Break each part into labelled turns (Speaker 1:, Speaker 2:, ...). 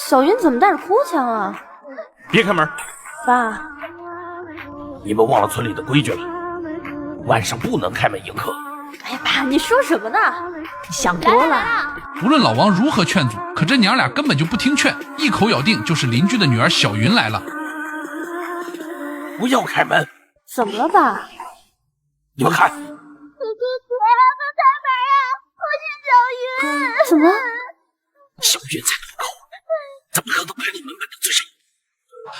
Speaker 1: 小云怎么带着哭腔啊？
Speaker 2: 别开门！
Speaker 1: 爸，
Speaker 2: 你们忘了村里的规矩了，晚上不能开门迎客。
Speaker 1: 哎呀，爸，你说什么呢？你想多了。
Speaker 3: 无论老王如何劝阻，可这娘俩根本就不听劝，一口咬定就是邻居的女儿小云来了。
Speaker 2: 不要开门！
Speaker 1: 怎么了，爸？
Speaker 2: 你们看，
Speaker 4: 姐姐，快开门啊！我是小云。
Speaker 1: 怎么？
Speaker 2: 小云在门口，怎么可能排到门板的最上？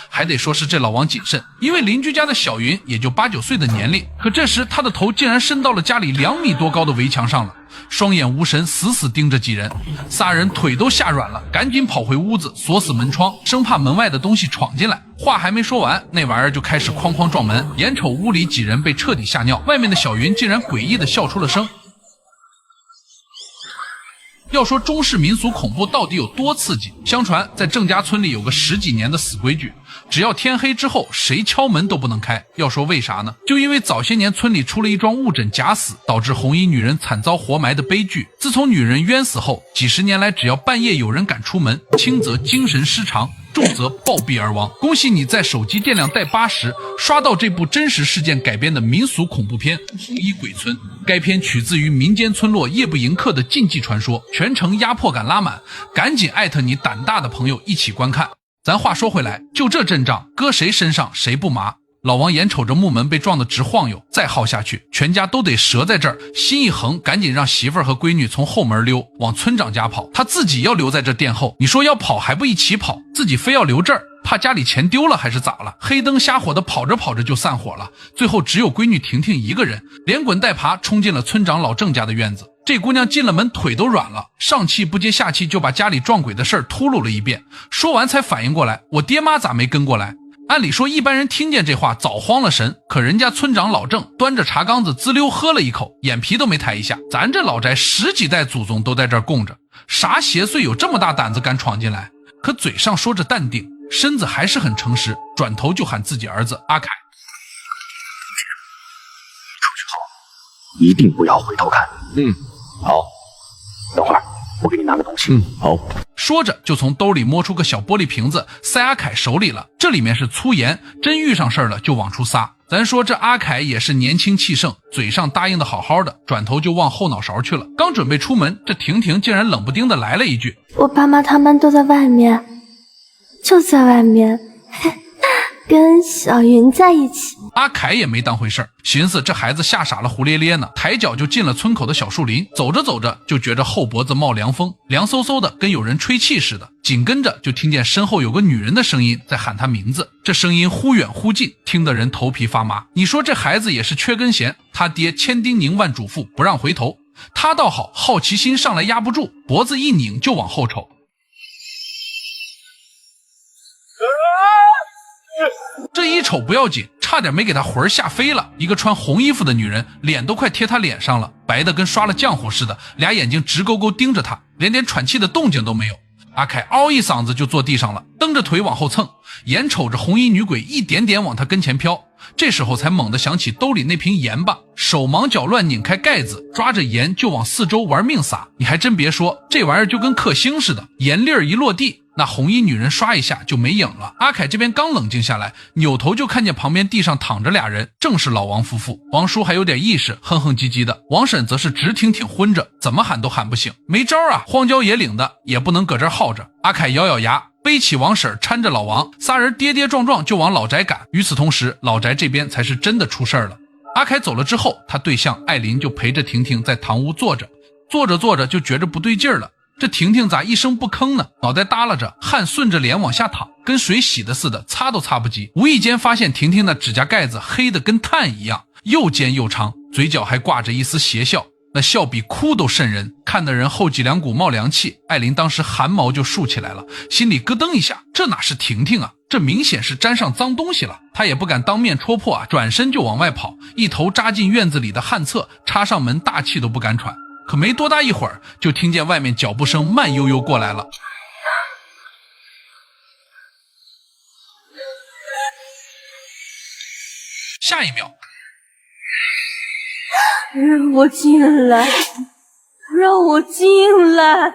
Speaker 3: 还得说是这老王谨慎，因为邻居家的小云也就8、9岁的年龄，可这时他的头竟然伸到了家里2米多高的围墙上了，双眼无神，死死盯着几人。仨人腿都吓软了，赶紧跑回屋子，锁死门窗，生怕门外的东西闯进来。话还没说完，那玩意儿就开始哐哐撞门，眼瞅屋里几人被彻底吓尿，外面的小云竟然诡异地笑出了声。要说中式民俗恐怖到底有多刺激，相传在郑家村里有个10几年的死规矩，只要天黑之后谁敲门都不能开。要说为啥呢？就因为早些年村里出了一桩误诊假死，导致红衣女人惨遭活埋的悲剧。自从女人冤死后，几十年来只要半夜有人敢出门，轻则精神失常，重则暴毙而亡。恭喜你在手机电量带80刷到这部真实事件改编的民俗恐怖片《红衣鬼村》。该片取自于民间村落夜不迎客的禁忌传说，全程压迫感拉满，赶紧艾特你胆大的朋友一起观看。咱话说回来，就这阵仗，搁谁身上谁不麻。老王眼瞅着木门被撞得直晃悠，再耗下去全家都得折在这儿，心一横，赶紧让媳妇儿和闺女从后门溜，往村长家跑，他自己要留在这殿后。你说要跑还不一起跑，自己非要留这儿，怕家里钱丢了还是咋了？黑灯瞎火的跑着跑着就散伙了，最后只有闺女婷婷一个人连滚带爬冲进了村长老郑家的院子。这姑娘进了门腿都软了，上气不接下气就把家里撞鬼的事儿秃噜了一遍，说完才反应过来，我爹妈咋没跟过来？按理说一般人听见这话早慌了神，可人家村长老郑端着茶缸子滋溜喝了一口，眼皮都没抬一下。咱这老宅10几代祖宗都在这儿供着，啥邪祟有这么大胆子敢闯进来？可嘴上说着淡定，身子还是很诚实，转头就喊自己儿子阿凯：
Speaker 2: 出去后一定不要回头看。好，等会儿我给你拿个东西。好。
Speaker 3: 说着就从兜里摸出个小玻璃瓶子塞阿凯手里了，这里面是粗盐，真遇上事儿了就往出撒。咱说这阿凯也是年轻气盛，嘴上答应的好好的，转头就往后脑勺去了。刚准备出门，这婷婷竟然冷不丁的来了一句：
Speaker 1: 我爸妈他们都在外面，就在外面跟小云在一起。
Speaker 3: 阿凯也没当回事儿，寻思这孩子吓傻了胡咧咧呢，抬脚就进了村口的小树林。走着走着就觉着后脖子冒凉风，凉飕飕的跟有人吹气似的。紧跟着就听见身后有个女人的声音在喊他名字，这声音忽远忽近，听得人头皮发麻。你说这孩子也是缺根弦，他爹千叮咛万嘱咐不让回头，他倒好，好奇心上来压不住，脖子一拧就往后瞅。这一瞅不要紧，差点没给他魂吓飞了。一个穿红衣服的女人，脸都快贴他脸上了，白的跟刷了浆糊似的，俩眼睛直勾勾盯着他，连点喘气的动静都没有。阿凯嗷一嗓子就坐地上了，蹬着腿往后蹭，眼瞅着红衣女鬼一点点往他跟前飘。这时候才猛地想起兜里那瓶盐巴，手忙脚乱拧开盖子，抓着盐就往四周玩命撒。你还真别说，这玩意儿就跟克星似的，盐粒儿一落地，那红衣女人刷一下就没影了。阿凯这边刚冷静下来，扭头就看见旁边地上躺着俩人，正是老王夫妇。王叔还有点意识，哼哼唧唧的，王婶则是直挺挺昏着，怎么喊都喊不醒。没招啊，荒郊野岭的也不能搁这儿耗着。阿凯咬咬牙，背起王婶搀着老王，仨人跌跌撞撞就往老宅赶。与此同时，老宅这边才是真的出事儿了。阿凯走了之后，他对象艾琳就陪着婷婷在堂屋坐着，坐着坐着就觉着不对劲儿了。这婷婷咋一声不吭呢？脑袋耷拉着，汗顺着脸往下淌，跟水洗的似的，擦都擦不及。无意间发现婷婷的指甲盖子黑的跟炭一样，又尖又长，嘴角还挂着一丝邪笑，那笑比哭都瘆人，看得人后脊梁骨冒凉气。艾琳当时汗毛就竖起来了，心里咯噔一下，这哪是婷婷啊，这明显是沾上脏东西了。她也不敢当面戳破啊，转身就往外跑，一头扎进院子里的旱厕，插上门，大气都不敢喘。可没多大一会儿，就听见外面脚步声慢悠悠过来了。下一秒，
Speaker 1: 让我进来，让我进来！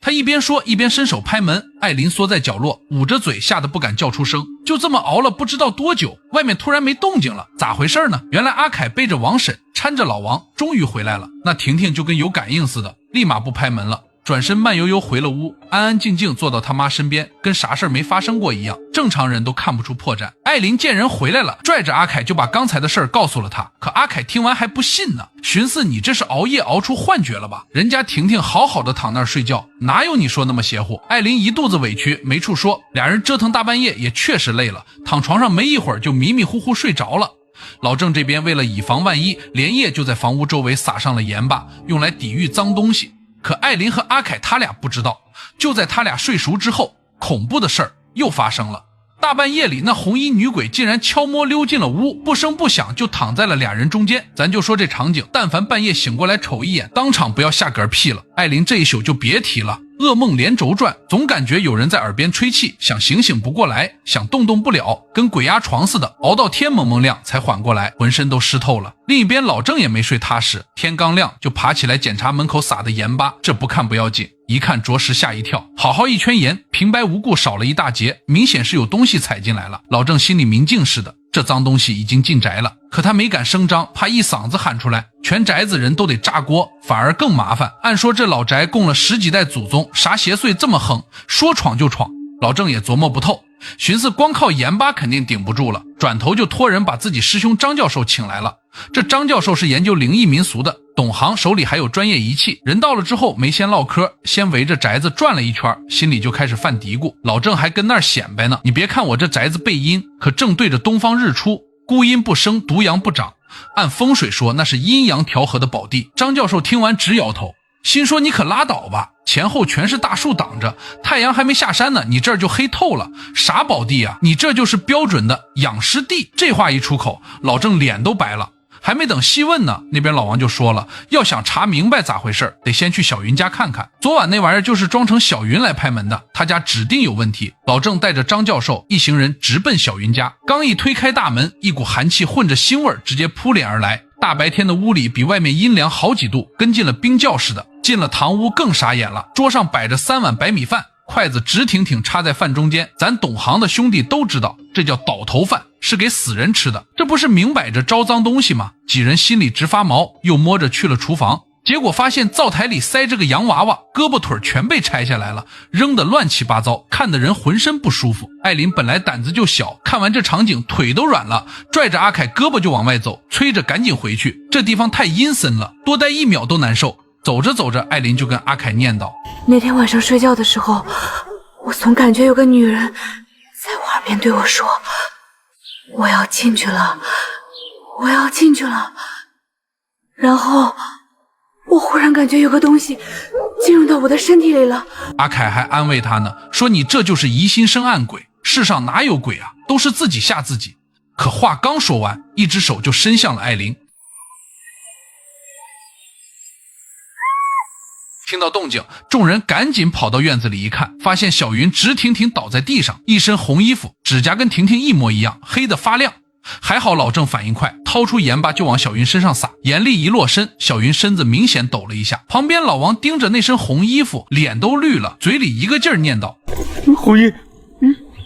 Speaker 3: 他一边说一边伸手拍门，艾琳缩在角落，捂着嘴，吓得不敢叫出声。就这么熬了不知道多久，外面突然没动静了，咋回事呢？原来阿凯背着王婶，搀着老王，终于回来了。那婷婷就跟有感应似的，立马不拍门了，转身慢悠悠回了屋，安安静静坐到他妈身边，跟啥事儿没发生过一样。正常人都看不出破绽。艾琳见人回来了，拽着阿凯就把刚才的事儿告诉了他。可阿凯听完还不信呢，寻思你这是熬夜熬出幻觉了吧？人家婷婷好好的躺那儿睡觉，哪有你说那么邪乎？艾琳一肚子委屈没处说，俩人折腾大半夜也确实累了，躺床上没一会儿就迷迷糊糊睡着了。老郑这边为了以防万一，连夜就在房屋周围撒上了盐巴，用来抵御脏东西。可艾琳和阿凯他俩不知道，就在他俩睡熟之后，恐怖的事儿又发生了。大半夜里，那红衣女鬼竟然悄摸溜进了屋，不声不响就躺在了俩人中间。咱就说这场景，但凡半夜醒过来瞅一眼，当场不要下嗝屁了。艾琳这一宿就别提了，噩梦连轴转，总感觉有人在耳边吹气，想醒醒不过来，想动不了，跟鬼压床似的，熬到天蒙蒙亮才缓过来，浑身都湿透了。另一边老郑也没睡踏实，天刚亮就爬起来检查门口撒的盐巴，这不看不要紧，一看着实吓一跳，好好一圈盐，平白无故少了一大截，明显是有东西踩进来了。老郑心里明镜似的，这脏东西已经进宅了，可他没敢声张，怕一嗓子喊出来，全宅子人都得炸锅，反而更麻烦。按说这老宅供了10几代祖宗，啥邪祟这么横，说闯就闯。老郑也琢磨不透，寻思光靠盐巴肯定顶不住了，转头就托人把自己师兄张教授请来了。这张教授是研究灵异民俗的，懂行，手里还有专业仪器。人到了之后没先唠嗑，先围着宅子转了一圈，心里就开始犯嘀咕。老郑还跟那儿显摆呢，你别看我这宅子背阴，可正对着东方日出，孤阴不生，独阳不长，按风水说那是阴阳调和的宝地。张教授听完直摇头，心说你可拉倒吧，前后全是大树挡着，太阳还没下山呢，你这儿就黑透了，啥宝地啊，你这就是标准的养尸地。这话一出口，老郑脸都白了。还没等细问呢，那边老王就说了，要想查明白咋回事，得先去小云家看看，昨晚那玩意儿就是装成小云来拍门的，他家指定有问题。老郑带着张教授一行人直奔小云家，刚一推开大门，一股寒气混着腥味直接扑脸而来。大白天的屋里比外面阴凉好几度，跟进了冰窖似的。进了堂屋更傻眼了，桌上摆着3碗白米饭，筷子直挺挺插在饭中间。咱懂行的兄弟都知道，这叫倒头饭，是给死人吃的，这不是明摆着招脏东西吗？几人心里直发毛，又摸着去了厨房，结果发现灶台里塞着个洋娃娃，胳膊腿全被拆下来了，扔得乱七八糟，看得人浑身不舒服。艾琳本来胆子就小，看完这场景腿都软了，拽着阿凯胳膊就往外走，催着赶紧回去，这地方太阴森了，多待1秒都难受。走着走着，艾琳就跟阿凯念叨，
Speaker 5: 那天晚上睡觉的时候，我总感觉有个女人在我耳边对我说，我要进去了，我要进去了。然后我忽然感觉有个东西进入到我的身体里了。
Speaker 3: 阿凯还安慰他呢，说你这就是疑心生暗鬼，世上哪有鬼啊，都是自己吓自己。可话刚说完，一只手就伸向了艾琳。听到动静，众人赶紧跑到院子里一看，发现小云直挺挺倒在地上，一身红衣服，指甲跟婷婷一模一样，黑得发亮。还好老郑反应快，掏出盐巴就往小云身上撒，盐粒一落身，小云身子明显抖了一下。旁边老王盯着那身红衣服，脸都绿了，嘴里一个劲儿念叨，
Speaker 2: 红衣，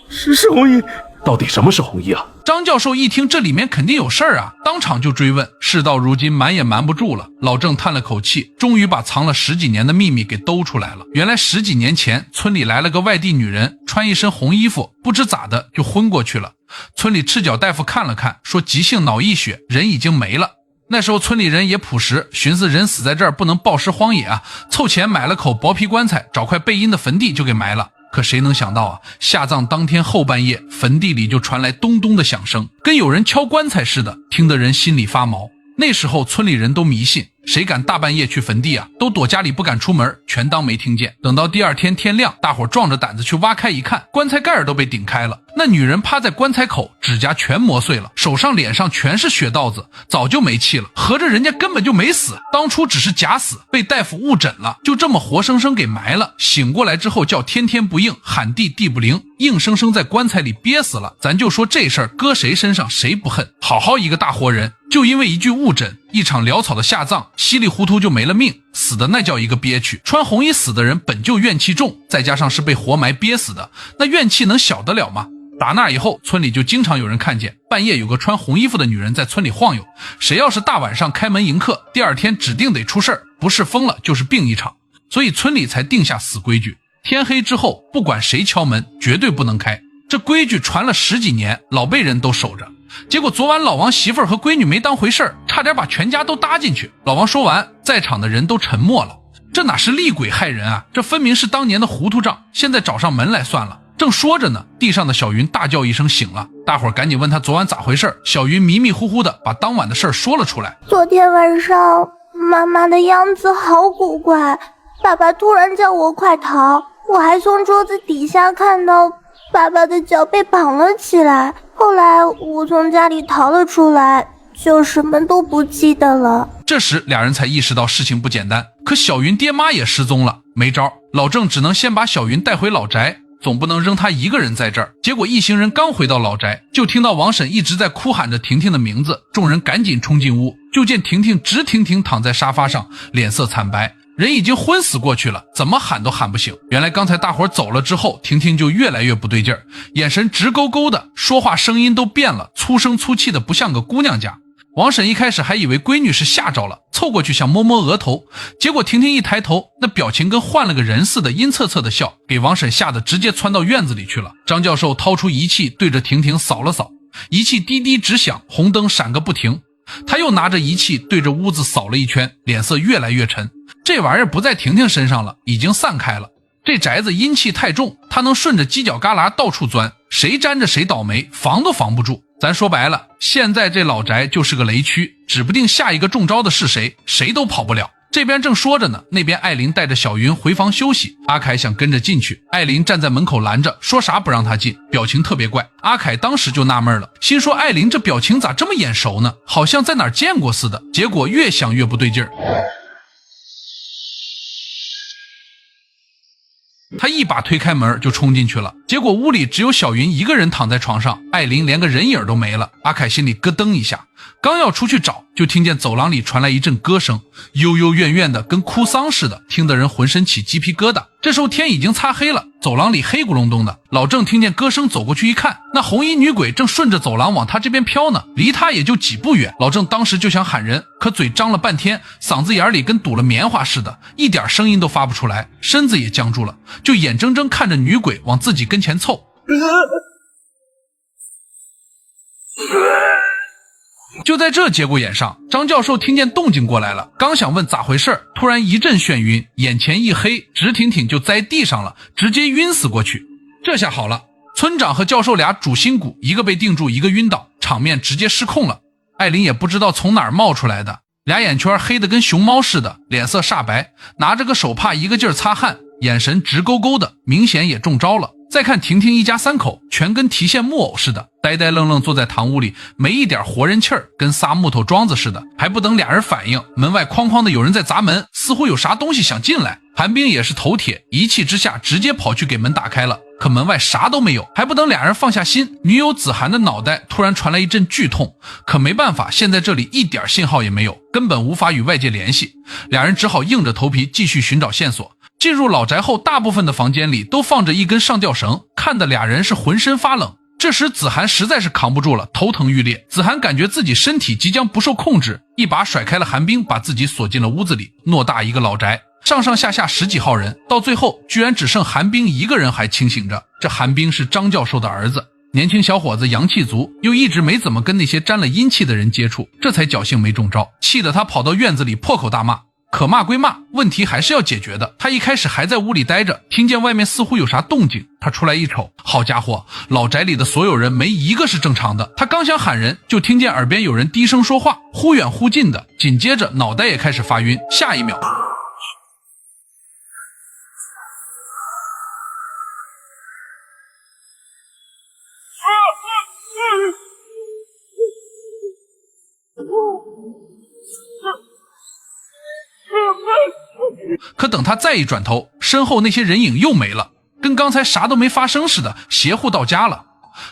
Speaker 2: 是红衣，到底什么是红衣啊？
Speaker 3: 张教授一听这里面肯定有事儿啊，当场就追问。事到如今瞒也瞒不住了，老郑叹了口气，终于把藏了10几年的秘密给兜出来了。原来10几年前村里来了个外地女人，穿一身红衣服，不知咋的就昏过去了。村里赤脚大夫看了看，说急性脑溢血，人已经没了。那时候村里人也朴实，寻思人死在这儿不能暴尸荒野啊，凑钱买了口薄皮棺材，找块背阴的坟地就给埋了。可谁能想到啊，下葬当天后半夜，坟地里就传来咚咚的响声，跟有人敲棺材似的，听得人心里发毛。那时候村里人都迷信，谁敢大半夜去坟地啊，都躲家里不敢出门，全当没听见。等到第二天天亮，大伙壮着胆子去挖开一看，棺材盖都被顶开了，那女人趴在棺材口，指甲全磨碎了，手上脸上全是血道子，早就没气了。合着人家根本就没死，当初只是假死，被大夫误诊了，就这么活生生给埋了。醒过来之后叫天天不应，喊地地不灵，硬生生在棺材里憋死了。咱就说这事儿搁谁身上谁不恨，好好一个大活人，就因为一句误诊一场潦草的下葬，稀里糊涂就没了命，死的那叫一个憋屈。穿红衣死的人本就怨气重，再加上是被活埋憋死的，那怨气能小得了吗？打那以后，村里就经常有人看见半夜有个穿红衣服的女人在村里晃悠，谁要是大晚上开门迎客，第二天指定得出事儿，不是疯了就是病一场。所以村里才定下死规矩，天黑之后不管谁敲门绝对不能开。这规矩传了10几年，老辈人都守着。结果昨晚老王媳妇儿和闺女没当回事儿，差点把全家都搭进去。老王说完，在场的人都沉默了。这哪是厉鬼害人啊，这分明是当年的糊涂账，现在找上门来算了。正说着呢，地上的小云大叫一声醒了，大伙儿赶紧问他昨晚咋回事。小云迷迷糊糊的把当晚的事儿说了出来。
Speaker 4: 昨天晚上妈妈的样子好古怪，爸爸突然叫我快逃，我还从桌子底下看到爸爸的脚被绑了起来，后来我从家里逃了出来，就什么都不记得了。
Speaker 3: 这时俩人才意识到事情不简单，可小云爹妈也失踪了，没招，老郑只能先把小云带回老宅，总不能扔他一个人在这儿。结果一行人刚回到老宅，就听到王婶一直在哭喊着婷婷的名字，众人赶紧冲进屋，就见婷婷直挺挺躺在沙发上，脸色惨白，人已经昏死过去了，怎么喊都喊不醒。原来刚才大伙走了之后，婷婷就越来越不对劲儿，眼神直勾勾的，说话声音都变了，粗声粗气的不像个姑娘家。王婶一开始还以为闺女是吓着了，凑过去想摸摸额头，结果婷婷一抬头，那表情跟换了个人似的，阴恻恻的笑，给王婶吓得直接窜到院子里去了。张教授掏出仪器对着婷婷扫了扫，仪器滴滴直响，红灯闪个不停。他又拿着仪器对着屋子扫了一圈，脸色越来越沉。这玩意儿不在婷婷身上了，已经散开了。这宅子阴气太重，他能顺着犄角旮旯到处钻，谁沾着谁倒霉，防都防不住。咱说白了，现在这老宅就是个雷区，指不定下一个中招的是谁，谁都跑不了。这边正说着呢，那边艾琳带着小云回房休息，阿凯想跟着进去，艾琳站在门口拦着，说啥不让他进，表情特别怪。阿凯当时就纳闷了，心说艾琳这表情咋这么眼熟呢，好像在哪儿见过似的，结果越想越不对劲儿。他一把推开门就冲进去了，结果屋里只有小云一个人躺在床上，艾琳连个人影都没了。阿凯心里咯噔一下，刚要出去找，就听见走廊里传来一阵歌声，幽幽怨怨的，跟哭丧似的，听得人浑身起鸡皮疙瘩。这时候天已经擦黑了，走廊里黑咕隆咚的。老郑听见歌声走过去一看，那红衣女鬼正顺着走廊往他这边飘呢，离他也就几步远。老郑当时就想喊人，可嘴张了半天，嗓子眼里跟堵了棉花似的，一点声音都发不出来，身子也僵住了，就眼睁睁看着女鬼往自己跟前凑。就在这节骨眼上，张教授听见动静过来了，刚想问咋回事，突然一阵眩晕，眼前一黑，直挺挺就栽地上了，直接晕死过去。这下好了，村长和教授俩主心骨，一个被定住，一个晕倒，场面直接失控了。艾琳也不知道从哪儿冒出来的，俩眼圈黑得跟熊猫似的，脸色煞白，拿着个手帕一个劲儿擦汗，眼神直勾勾的，明显也中招了。再看婷婷一家三口，全跟提线木偶似的，呆呆愣愣坐在堂屋里，没一点活人气儿，跟仨木头桩子似的。还不等俩人反应，门外哐哐的有人在砸门，似乎有啥东西想进来。韩冰也是头铁，一气之下直接跑去给门打开了，可门外啥都没有。还不等俩人放下心，女友子涵的脑袋突然传来一阵剧痛，可没办法，现在这里一点信号也没有，根本无法与外界联系。俩人只好硬着头皮继续寻找线索。进入老宅后，大部分的房间里都放着一根上吊绳，看得俩人是浑身发冷。这时子涵实在是扛不住了，头疼欲裂。子涵感觉自己身体即将不受控制，一把甩开了韩冰，把自己锁进了屋子里。偌大一个老宅，上上下下10几号人，到最后居然只剩韩冰一个人还清醒着。这韩冰是张教授的儿子，年轻小伙子阳气足，又一直没怎么跟那些沾了阴气的人接触，这才侥幸没中招，气得他跑到院子里破口大骂。可骂归骂，问题还是要解决的。他一开始还在屋里待着，听见外面似乎有啥动静，他出来一瞅，好家伙，老宅里的所有人没一个是正常的。他刚想喊人，就听见耳边有人低声说话，忽远忽近的，紧接着脑袋也开始发晕，下一秒可等他再一转头，身后那些人影又没了，跟刚才啥都没发生似的，邪乎到家了。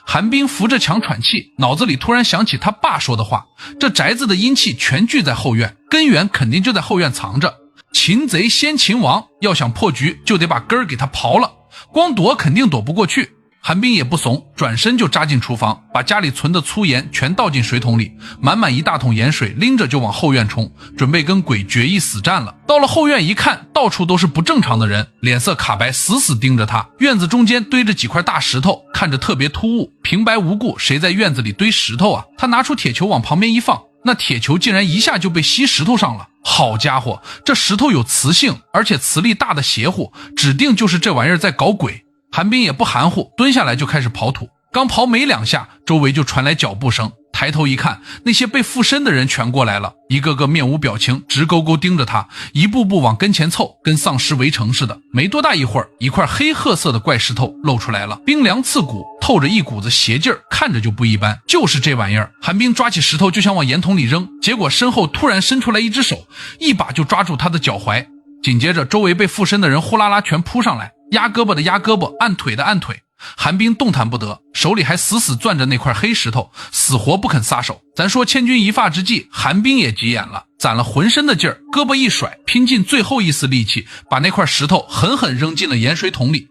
Speaker 3: 韩冰扶着墙喘气，脑子里突然想起他爸说的话，这宅子的阴气全聚在后院，根源肯定就在后院藏着。擒贼先擒王，要想破局就得把根儿给他刨了，光躲肯定躲不过去。韩冰也不怂，转身就扎进厨房，把家里存的粗盐全倒进水桶里，满满一大桶盐水拎着就往后院冲，准备跟鬼决一死战了。到了后院一看，到处都是不正常的人，脸色卡白，死死盯着他。院子中间堆着几块大石头，看着特别突兀，平白无故谁在院子里堆石头啊？他拿出铁球往旁边一放，那铁球竟然一下就被吸石头上了。好家伙，这石头有磁性，而且磁力大的邪乎，指定就是这玩意儿在搞鬼。韩冰也不含糊，蹲下来就开始刨土。刚刨没2下，周围就传来脚步声，抬头一看，那些被附身的人全过来了，一个个面无表情，直勾勾盯着他，一步步往跟前凑，跟丧尸围城似的。没多大一会儿，一块黑褐色的怪石头露出来了，冰凉刺骨，透着一股子邪劲儿，看着就不一般。就是这玩意儿，韩冰抓起石头就想往盐桶里扔，结果身后突然伸出来一只手，一把就抓住他的脚踝。紧接着周围被附身的人呼啦啦全扑上来，压胳膊的压胳膊，按腿的按腿。韩冰动弹不得，手里还死死攥着那块黑石头，死活不肯撒手。咱说千钧一发之际，韩冰也急眼了，攒了浑身的劲儿，胳膊一甩，拼尽最后一丝力气，把那块石头狠狠扔进了盐水桶里。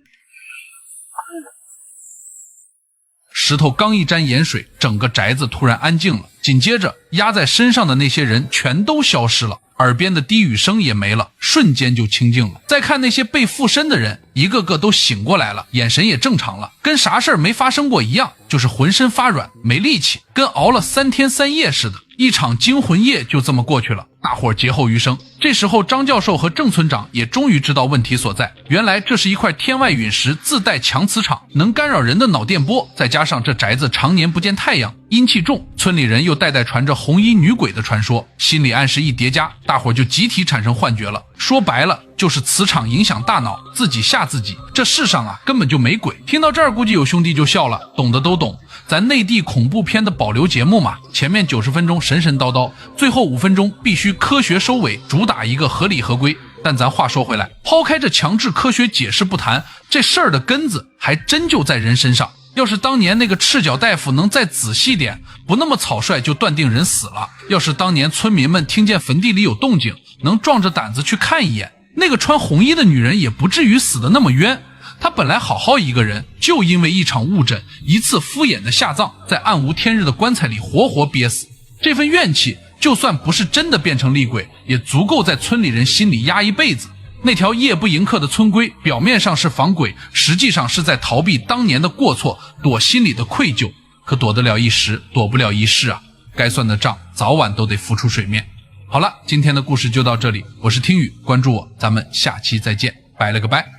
Speaker 3: 石头刚一沾盐水，整个宅子突然安静了，紧接着压在身上的那些人全都消失了，耳边的低语声也没了，瞬间就清静了。再看那些被附身的人，一个个都醒过来了，眼神也正常了，跟啥事儿没发生过一样，就是浑身发软，没力气，跟熬了3天3夜似的。一场惊魂夜就这么过去了，大伙儿劫后余生。这时候张教授和郑村长也终于知道问题所在，原来这是一块天外陨石自带强磁场，能干扰人的脑电波，再加上这宅子常年不见太阳，阴气重，村里人又代代传着红衣女鬼的传说，心理暗示一叠加，大伙儿就集体产生幻觉了。说白了就是磁场影响大脑，自己吓自己。这世上啊根本就没鬼。听到这儿估计有兄弟就笑了，懂的都懂，咱内地恐怖片的保留节目嘛，前面90分钟神神叨叨，最后5分钟必须科学收尾，主打一个合理合规。但咱话说回来，抛开这强制科学解释不谈，这事儿的根子还真就在人身上。要是当年那个赤脚大夫能再仔细点，不那么草率就断定人死了，要是当年村民们听见坟地里有动静，能壮着胆子去看一眼，那个穿红衣的女人也不至于死得那么冤。她本来好好一个人，就因为一场误诊，一次敷衍的下葬，在暗无天日的棺材里活活憋死。这份怨气就算不是真的变成厉鬼，也足够在村里人心里压一辈子。那条夜不迎客的村规，表面上是防鬼，实际上是在逃避当年的过错，躲心里的愧疚。可躲得了一时，躲不了一世啊！该算的账早晚都得浮出水面。好了，今天的故事就到这里，我是听雨，关注我，咱们下期再见，拜了个拜。